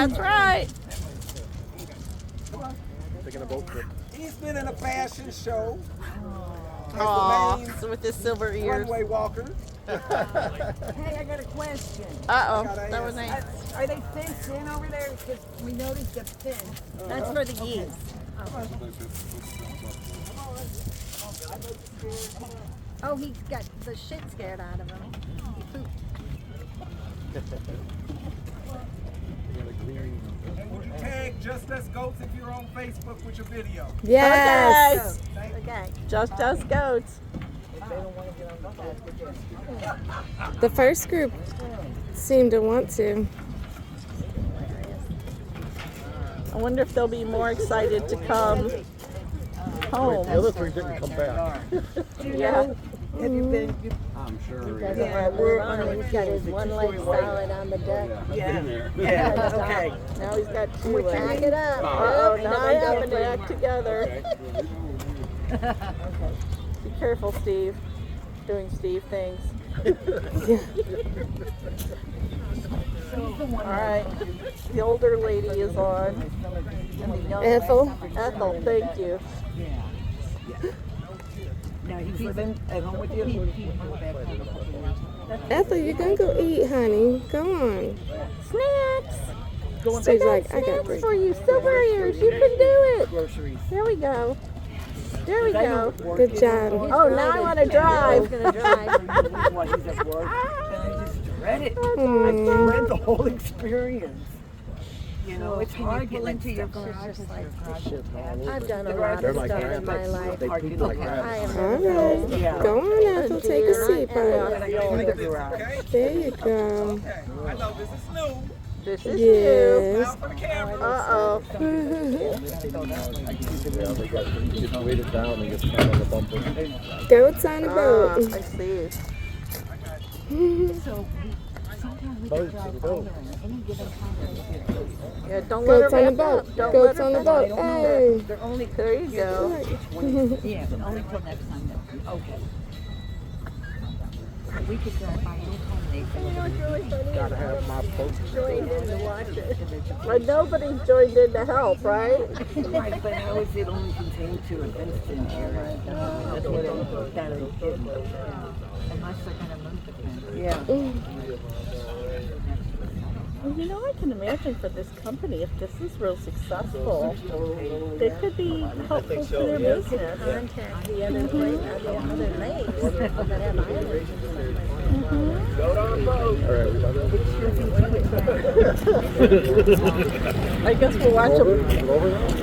That's right. Taking a boat trip. He's been in a fashion show. Aw, so with his silver ears. Runway walker. Hey, I got a question. Uh-oh, that was nice. Are they fenced in over there? Because we noticed the fence. That's for the geese. Oh, he got the shit scared out of him. He pooped. Tag Just Us Goats if you're on Facebook with your video. Yes. Okay. Just us goats. The first group seemed to want to. I wonder if they'll be more excited to come home. The other three didn't come back. Yeah. Have you been? I'm sure. Yeah, he's got his one leg solid on the deck. Yeah. Okay. Now he's got two legs. Back it up. Oh, now they have to act together. Be careful, Steve. Doing Steve things. All right. The older lady is on. And the young Ethel. Ethel, thank you. Now he's living at home with you? Ethel, you're gonna go eat, honey. Go on. Snacks! Steve's like, I got Snacks break. for you. Silver ears, you can do it. Groceries. There we go. There we go. Good job. Oh, now I want to drive. He's gonna drive. While he's at work, and I just dread it. I Hmm. dread the whole experience. You know, it's hard Pull getting into your stuff garage. I've done a lot They're of like stuff in rabbits. my life. They poop like I rabbits. am All right. Yeah. Go on, Ethel. Take a seat, When bud. I go in the garage. Okay? There you go. Okay. I know this is new. This is Yes. Now for the camera. Uh-oh. Yeah, they got you get weighted down and get caught on the bumper. Goats on a Ah, boat. I see. Boats and goats. Yeah, don't let her Goats on the back boat. up. Don't Goats let her on the back boat. up. Hey. They're only, There you go. yeah, but only till next time. Okay. We could drive by anytime they Gotta have my folks. Joined in to watch it. But nobody's joined in to help, right? Right, but how is it only contained to a fenced-in area? That's what it, that is. Unless they're gonna move the fence. Yeah. Well, you know, I can imagine for this company, if this is real successful, it could be helpful for their business. Contact the other lakes that have islands. I guess we'll watch them. Over there?